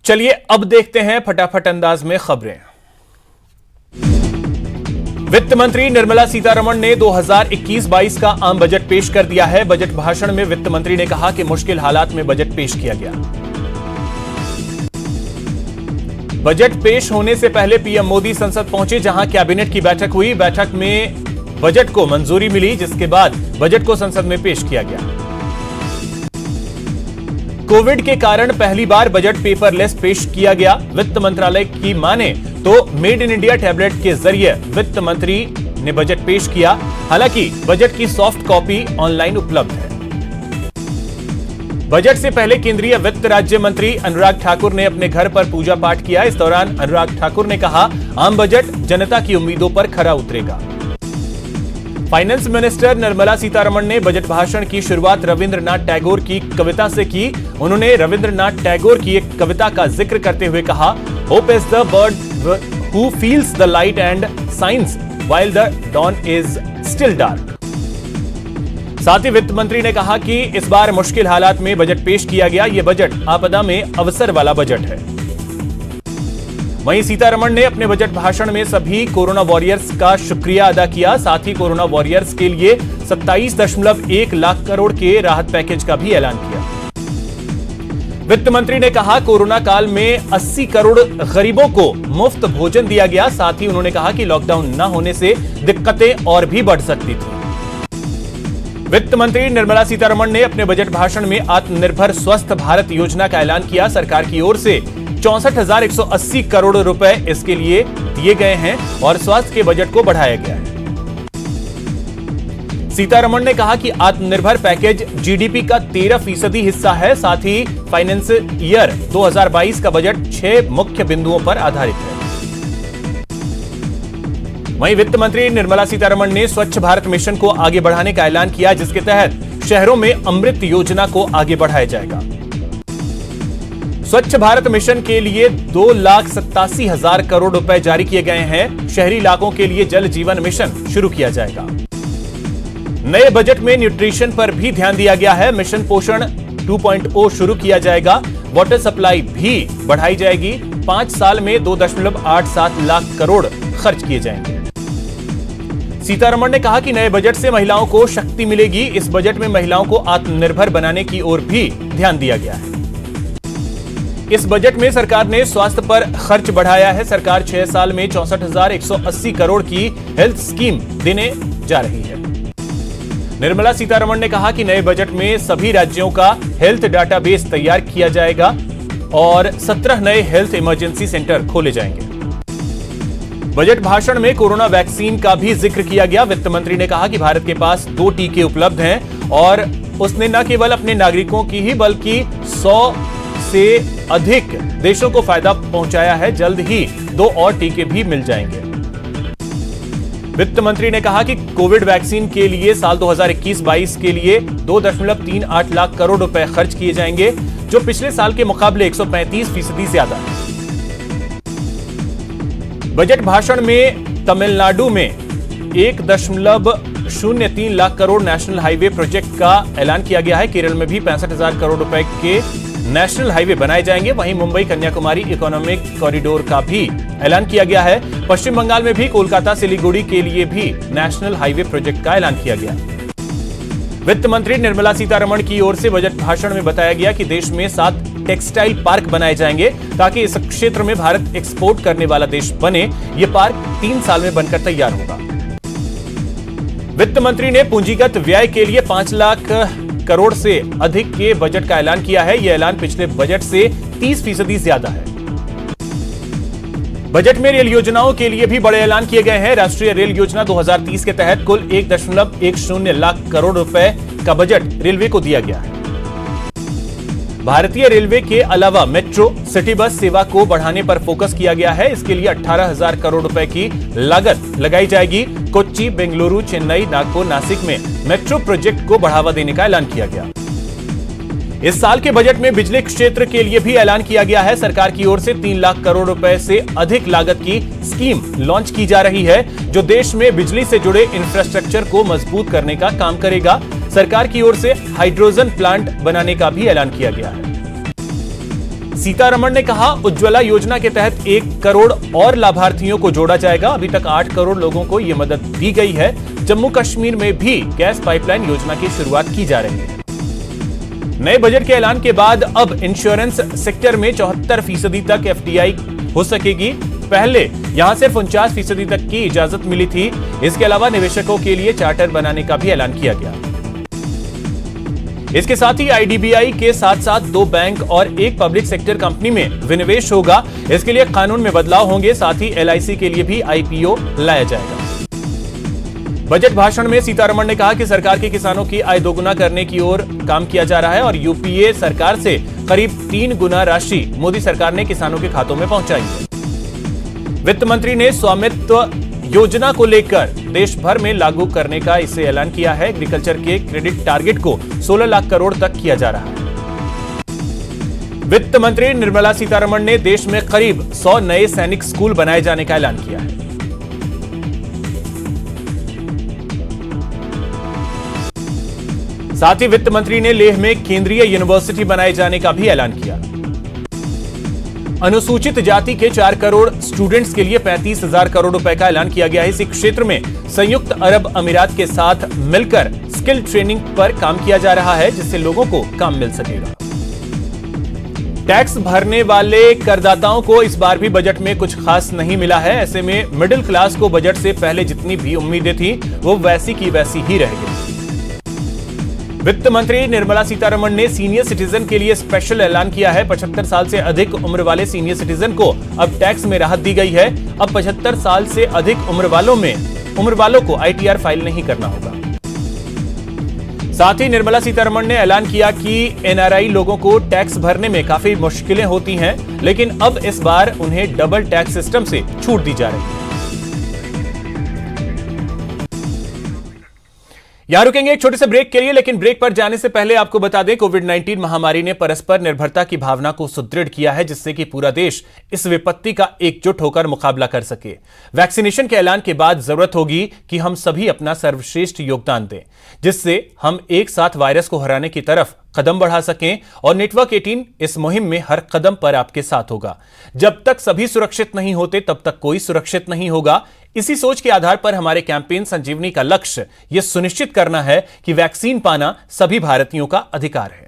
चलिए अब देखते हैं फटाफट अंदाज में खबरें। वित्त मंत्री निर्मला सीतारमण ने 2021-22 का आम बजट पेश कर दिया है। बजट भाषण में वित्त मंत्री ने कहा कि मुश्किल हालात में बजट पेश किया गया। बजट पेश होने से पहले पीएम मोदी संसद पहुंचे, जहां कैबिनेट की बैठक हुई। बैठक में बजट को मंजूरी मिली, जिसके बाद बजट को संसद में पेश किया गया। कोविड के कारण पहली बार बजट पेपरलेस पेश किया गया। वित्त मंत्रालय की माने तो मेड इन इंडिया टैबलेट के जरिए वित्त मंत्री ने बजट पेश किया। हालांकि बजट की सॉफ्ट कॉपी ऑनलाइन उपलब्ध है। बजट से पहले केंद्रीय वित्त राज्य मंत्री अनुराग ठाकुर ने अपने घर पर पूजा पाठ किया। इस दौरान अनुराग ठाकुर ने कहा, आम बजट जनता की उम्मीदों पर खरा उतरेगा। फाइनेंस मिनिस्टर निर्मला सीतारमण ने बजट भाषण की शुरुआत रविंद्रनाथ टैगोर की कविता से की। उन्होंने रविंद्रनाथ टैगोर की एक कविता का जिक्र करते हुए कहा, hope is the bird who feels the light and sings while the dawn is still dark. साथ ही वित्त मंत्री ने कहा कि इस बार मुश्किल हालात में बजट पेश किया गया। यह बजट आपदा में अवसर वाला बजट है। वहीं सीतारमण ने अपने बजट भाषण में सभी कोरोना वॉरियर्स का शुक्रिया अदा किया। साथ ही कोरोना वॉरियर्स के लिए 27.1 लाख करोड़ के राहत पैकेज का भी ऐलान किया। वित्त मंत्री ने कहा, कोरोना काल में 80 करोड़ गरीबों को मुफ्त भोजन दिया गया। साथ ही उन्होंने कहा कि लॉकडाउन न होने से दिक्कतें और भी बढ़ सकती थी। वित्त मंत्री निर्मला सीतारमण ने अपने बजट भाषण में आत्मनिर्भर स्वस्थ भारत योजना का ऐलान किया। सरकार की ओर से 64,180 करोड़ रुपए इसके लिए दिए गए हैं और स्वास्थ्य के बजट को बढ़ाया गया है। सीतारमण ने कहा कि आत्मनिर्भर पैकेज जीडीपी का 13% हिस्सा है। साथ ही फाइनेंस ईयर 2022 का बजट 6 मुख्य बिंदुओं पर आधारित है। वहीं वित्त मंत्री निर्मला सीतारमण ने स्वच्छ भारत मिशन को आगे बढ़ाने का ऐलान किया, जिसके तहत शहरों में अमृत योजना को आगे बढ़ाया जाएगा। स्वच्छ भारत मिशन के लिए 2,87,000 करोड़ रुपए जारी किए गए हैं। शहरी इलाकों के लिए जल जीवन मिशन शुरू किया जाएगा। नए बजट में न्यूट्रिशन पर भी ध्यान दिया गया है। मिशन पोषण 2.0 शुरू किया जाएगा। वाटर सप्लाई भी बढ़ाई जाएगी। 5 साल में 2.87 लाख करोड़ खर्च किए जाएंगे। सीतारमण ने कहा कि नए बजट से महिलाओं को शक्ति मिलेगी। इस बजट में महिलाओं को आत्मनिर्भर बनाने की ओर भी ध्यान दिया गया है। इस बजट में सरकार ने स्वास्थ्य पर खर्च बढ़ाया है। सरकार 6 साल में 64,180 करोड़ की हेल्थ स्कीम देने जा रही है। निर्मला सीतारमण ने कहा कि नए बजट में सभी राज्यों का हेल्थ डाटाबेस तैयार किया जाएगा और 17 नए हेल्थ इमरजेंसी सेंटर खोले जाएंगे। बजट भाषण में कोरोना वैक्सीन का भी जिक्र किया गया। वित्त मंत्री ने कहा कि भारत के पास 2 टीके उपलब्ध हैं और उसने न केवल अपने नागरिकों की ही बल्कि 100 से अधिक देशों को फायदा पहुंचाया है। जल्द ही 2 और टीके भी मिल जाएंगे। वित्त मंत्री ने कहा कि कोविड वैक्सीन के लिए साल 2021-22 के लिए 2.38 लाख करोड़ रुपए खर्च किए जाएंगे, जो पिछले साल के मुकाबले 135% ज्यादा है। बजट भाषण में तमिलनाडु में 1.03 lakh crore national highway project का ऐलान किया गया है। केरल में भी 65,000 करोड़ रुपए के नेशनल हाईवे बनाए जाएंगे। वहीं मुंबई कन्याकुमारी इकोनॉमिक कॉरिडोर का भी ऐलान किया गया है। पश्चिम बंगाल में भी कोलकाता सिलीगुड़ी के लिए भी नेशनल हाईवे प्रोजेक्ट का ऐलान किया गया। वित्त मंत्री निर्मला सीतारमण की ओर से बजट भाषण में बताया गया कि देश में 7 टेक्सटाइल पार्क बनाए जाएंगे ताकि इस क्षेत्र में भारत एक्सपोर्ट करने वाला देश बने। यह पार्क 3 साल में बनकर तैयार होगा। वित्त मंत्री ने पूंजीगत व्यय के लिए 5 लाख करोड़ से अधिक के बजट का ऐलान किया है। यह ऐलान पिछले बजट से 30% ज्यादा है। बजट में रेल योजनाओं के लिए भी बड़े ऐलान किए गए हैं। राष्ट्रीय रेल योजना 2030 के तहत कुल 1.10 लाख करोड़ रुपए का बजट रेलवे को दिया गया है। भारतीय रेलवे के अलावा मेट्रो सिटी बस सेवा को बढ़ाने पर फोकस किया गया है। इसके लिए 18,000 करोड़ रुपए की लागत लगाई जाएगी। कोच्चि, बेंगलुरु, चेन्नई, नागपुर, नासिक में मेट्रो प्रोजेक्ट को बढ़ावा देने का ऐलान किया गया। इस साल के बजट में बिजली क्षेत्र के लिए भी ऐलान किया गया है। सरकार की ओर से 3 लाख करोड़ रुपए से अधिक लागत की स्कीम लॉन्च की जा रही है, जो देश में बिजली से जुड़े इंफ्रास्ट्रक्चर को मजबूत करने का काम करेगा। सरकार की ओर से हाइड्रोजन प्लांट बनाने का भी ऐलान किया गया है। सीतारमण ने कहा, उज्ज्वला योजना के तहत 1 करोड़ और लाभार्थियों को जोड़ा जाएगा। अभी तक 8 करोड़ लोगों को यह मदद दी गई है। जम्मू कश्मीर में भी गैस पाइपलाइन योजना की शुरुआत की जा रही है। नए बजट के ऐलान के बाद अब इंश्योरेंस सेक्टर में 74% तक एफडीआई हो सकेगी। पहले यहां सिर्फ 49% तक की इजाजत मिली थी। इसके अलावा निवेशकों के लिए चार्टर बनाने का भी ऐलान किया गया। इसके साथ ही आईडीबीआई के साथ साथ 2 बैंक और 1 पब्लिक सेक्टर कंपनी में विनिवेश होगा। इसके लिए कानून में बदलाव होंगे। साथ ही एलआईसी के लिए भी आईपीओ लाया जाएगा। बजट भाषण में सीतारमण ने कहा कि सरकार के किसानों की आय दोगुना करने की ओर काम किया जा रहा है और यूपीए सरकार से करीब 3 गुना राशि मोदी सरकार ने किसानों के खातों में पहुंचाई है। वित्त मंत्री ने स्वामित्व योजना को लेकर देश भर में लागू करने का इसे ऐलान किया है। एग्रीकल्चर के क्रेडिट टारगेट को 16 लाख करोड़ तक किया जा रहा है। वित्त मंत्री निर्मला सीतारमण ने देश में करीब 100 नए सैनिक स्कूल बनाए जाने का ऐलान किया है। साथ ही वित्त मंत्री ने लेह में केंद्रीय यूनिवर्सिटी बनाए जाने का भी ऐलान किया। अनुसूचित जाति के 4 करोड़ स्टूडेंट्स के लिए 35,000 करोड़ रुपए का ऐलान किया गया है। इसी क्षेत्र में संयुक्त अरब अमीरात के साथ मिलकर स्किल ट्रेनिंग पर काम किया जा रहा है, जिससे लोगों को काम मिल सकेगा। टैक्स भरने वाले करदाताओं को इस बार भी बजट में कुछ खास नहीं मिला है। ऐसे में मिडिल क्लास को बजट से पहले जितनी भी उम्मीदें थी वो वैसी की वैसी ही रह गई। वित्त मंत्री निर्मला सीतारमण ने सीनियर सिटीजन के लिए स्पेशल ऐलान किया है। 75 साल से अधिक उम्र वाले सीनियर सिटीजन को अब टैक्स में राहत दी गई है। अब 75 साल से अधिक उम्र वालों को आईटीआर फाइल नहीं करना होगा। साथ ही निर्मला सीतारमण ने ऐलान किया कि एनआरआई लोगों को टैक्स भरने में काफी मुश्किलें होती हैं, लेकिन अब इस बार उन्हें डबल टैक्स सिस्टम से छूट दी जा रही है। यहां रुकेंगे एक छोटे से ब्रेक के लिए, लेकिन ब्रेक पर जाने से पहले आपको बता दें, कोविड-19 महामारी ने परस्पर निर्भरता की भावना को सुदृढ़ किया है, जिससे कि पूरा देश इस विपत्ति का एकजुट होकर मुकाबला कर सके। वैक्सीनेशन के ऐलान के बाद जरूरत होगी कि हम सभी अपना सर्वश्रेष्ठ योगदान दें, जिससे हम एक साथ वायरस को हराने की तरफ कदम बढ़ा सकें। और नेटवर्क 18 इस मुहिम में हर कदम पर आपके साथ होगा। जब तक सभी सुरक्षित नहीं होते तब तक कोई सुरक्षित नहीं होगा। इसी सोच के आधार पर हमारे कैंपेन संजीवनी का लक्ष्य यह सुनिश्चित करना है कि वैक्सीन पाना सभी भारतीयों का अधिकार है।